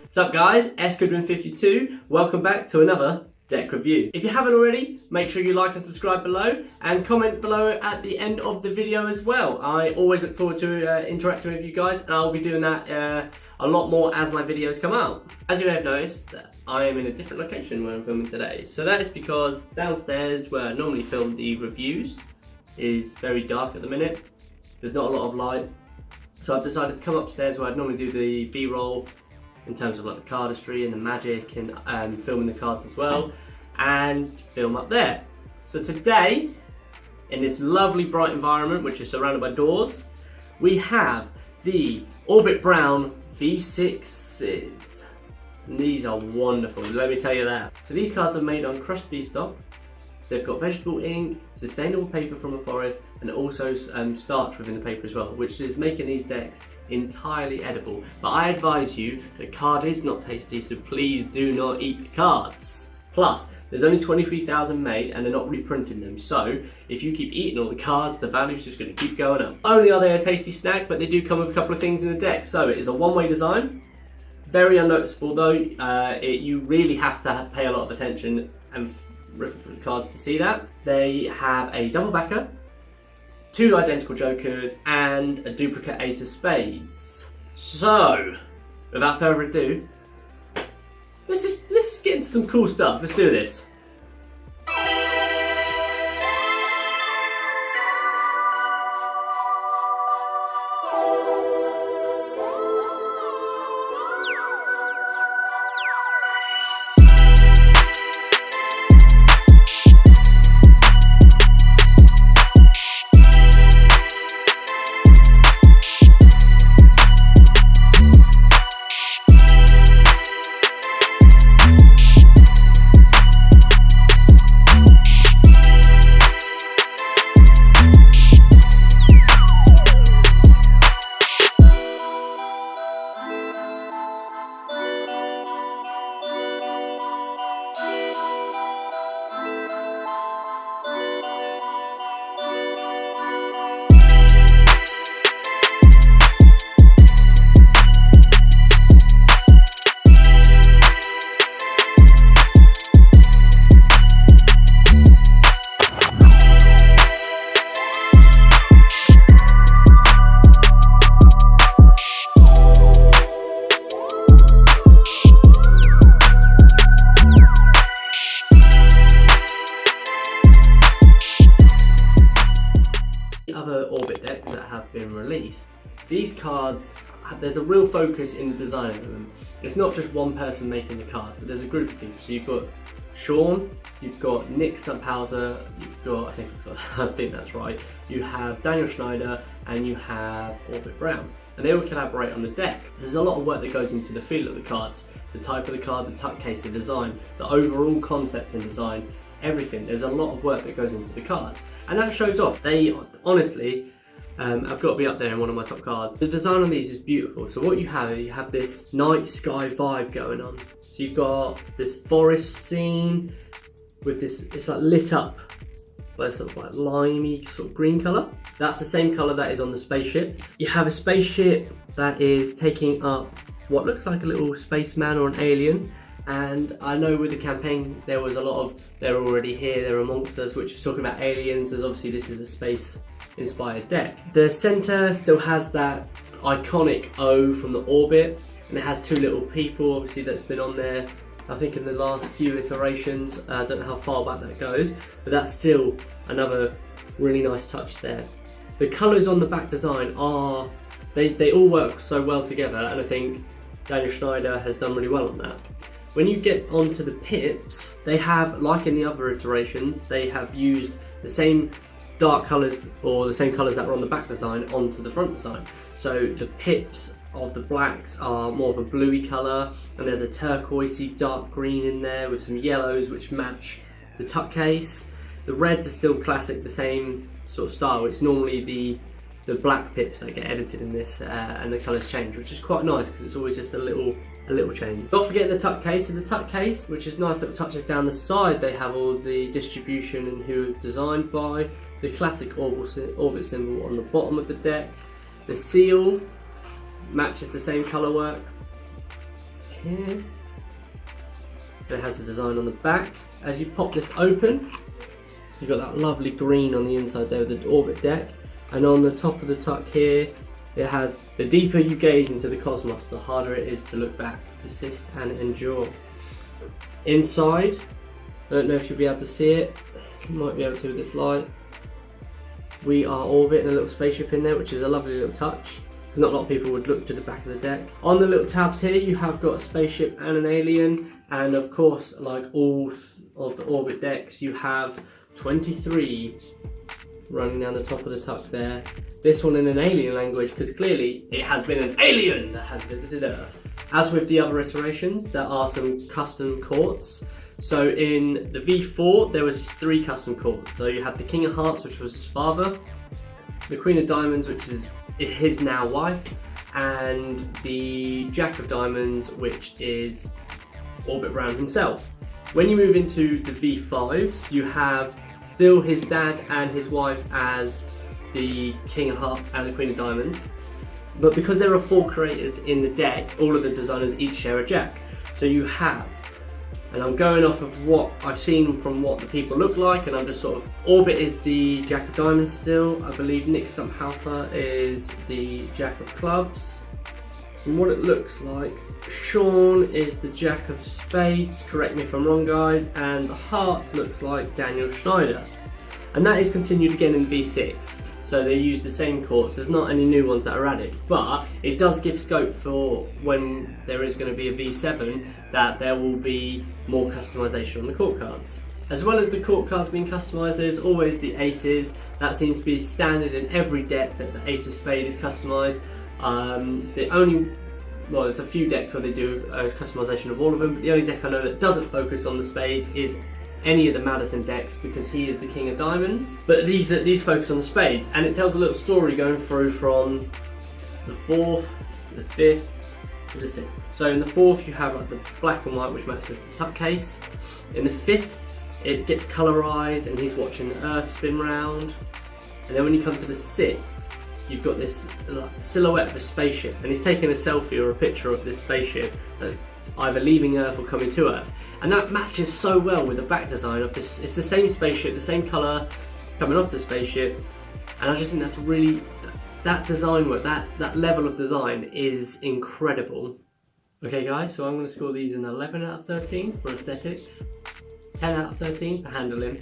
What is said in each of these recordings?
What's up guys, sgoodwin52, welcome back to another deck review. If you haven't already, make sure you like and subscribe below and comment below at the end of the video as well. I always look forward to interacting with you guys, and I'll be doing that a lot more as my videos come out. As you may have noticed, I am in a different location where I'm filming today. So that is because downstairs where I normally film the reviews is very dark at the minute. There's not a lot of light. So I've decided to come upstairs where I'd normally do the B-roll in terms of like the cardistry and the magic and filming the cards as well, and film up there. So today, in this lovely bright environment which is surrounded by doors, we have the Orbit Brown V6s. And these are wonderful, let me tell you that. So these cards are made on crushed bee stock. They've got vegetable ink, sustainable paper from the forest, and also starch within the paper as well, which is making these decks entirely edible. But I advise you, the card is not tasty, so please do not eat the cards. Plus, there's only 23,000 made and they're not reprinting them, so if you keep eating all the cards, the value's just going to keep going up. Only are they a tasty snack, but they do come with a couple of things in the deck. So it is a one-way design, very unnoticeable though. You really have to pay a lot of attention and riff for the cards to see that. They have a double backer, two identical jokers, and a duplicate ace of spades. So, without further ado, let's just get into some cool stuff. Let's do this. Other Orbit decks that have been released, these cards, there's a real focus in the design of them. It's not just one person making the cards, but there's a group of people. So you've got Sean, you've got Nick Stumphauser, you've got, I think that's right, you have Daniel Schneider, and you have Orbit Brown. And they all collaborate on the deck. There's a lot of work that goes into the feel of the cards, the type of the card, the tuck case, the design, the overall concept and design, everything. There's a lot of work that goes into the cards, and that shows off. They honestly have got to be up there in one of my top cards. The design on these is beautiful. So what you have this night sky vibe going on. So you've got this forest scene with this, it's like lit up by sort of like limey sort of green colour. That's the same colour that is on the spaceship. You have a spaceship that is taking up what looks like a little spaceman or an alien. And I know with the campaign there was a lot of they're already here, they're amongst us, which is talking about aliens, as obviously this is a space inspired deck. The centre still has that iconic O from the Orbit, and it has two little people obviously that's been on there I think in the last few iterations. I don't know how far back that goes, but that's still another really nice touch there. The colours on the back design are, they all work so well together, and I think Daniel Schneider has done really well on that. When you get onto the pips, they have, like in the other iterations, they have used the same dark colours or the same colours that were on the back design onto the front design. So the pips of the blacks are more of a bluey colour, and there's a turquoisey dark green in there with some yellows which match the tuck case. The reds are still classic, the same sort of style. It's normally the black pips that get edited in this and the colours change, which is quite nice because it's always just a little change. Not forgetting the tuck case. In the tuck case, which is nice little touches down the side, they have all the distribution and who it's designed by. The classic orbit symbol on the bottom of the deck. The seal matches the same colour work. here. It has the design on the back. As you pop this open, you've got that lovely green on the inside there with the orbit deck. And on the top of the tuck here, it has, the deeper you gaze into the cosmos, the harder it is to look back, persist and endure. Inside, I don't know if you'll be able to see it, you might be able to with this light. We are orbiting a little spaceship in there, which is a lovely little touch. Not a lot of people would look to the back of the deck. On the little tabs here, you have got a spaceship and an alien, and of course, like all of the orbit decks, you have 23 running down the top of the tuck there. This one in an alien language, because clearly it has been an alien that has visited Earth. As with the other iterations, there are some custom courts. So in the V4, there was 3 custom courts. So you had the King of Hearts, which was his father, the Queen of Diamonds, which is his now wife, and the Jack of Diamonds, which is Orbit Brown himself. When you move into the V5s, you have still his dad and his wife as the King of Hearts and the Queen of Diamonds, but because there are 4 creators in the deck, all of the designers each share a Jack. So you have, and I'm going off of what I've seen from what the people look like, and I'm just sort of, Orbit is the Jack of Diamonds still, I believe Nick Stump is the Jack of Clubs. And what it looks like, Sean is the Jack of Spades, correct me if I'm wrong guys, and the Hearts looks like Daniel Schneider. And that is continued again in V6. So they use the same courts, there's not any new ones that are added, but it does give scope for when there is going to be a V7 that there will be more customization on the court cards. As well as the court cards being customized, there's always the aces. That seems to be standard in every deck that the ace of spade is customized. There's a few decks where they do a customization of all of them, but the only deck I know that doesn't focus on the spades is any of the Madison decks, because he is the King of Diamonds. But these focus on the spades, and it tells a little story going through from the 4th, the 5th, to the 6th. So in the 4th you have like the black and white, which matches the tuck case. In the 5th it gets colorized and he's watching the Earth spin round. And then when you come to the 6th, you've got this silhouette of a spaceship, and he's taking a selfie or a picture of this spaceship that's either leaving Earth or coming to Earth. And that matches so well with the back design of this. It's the same spaceship, the same colour coming off the spaceship, and I just think that's really, that design work, that level of design is incredible. Okay guys, so I'm going to score these an 11 out of 13 for aesthetics, 10 out of 13 for handling,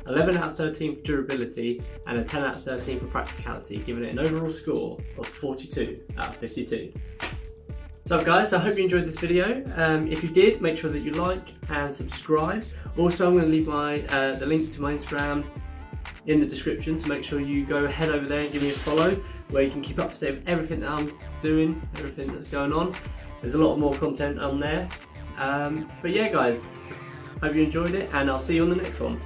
11 out of 13 for durability, and a 10 out of 13 for practicality, giving it an overall score of 42 out of 52. So guys, I hope you enjoyed this video. If you did, make sure that you like and subscribe. Also, I'm going to leave the link to my Instagram in the description, so make sure you go head over there and give me a follow, where you can keep up to date with everything that I'm doing, everything that's going on. There's a lot more content on there. But yeah guys, hope you enjoyed it, and I'll see you on the next one.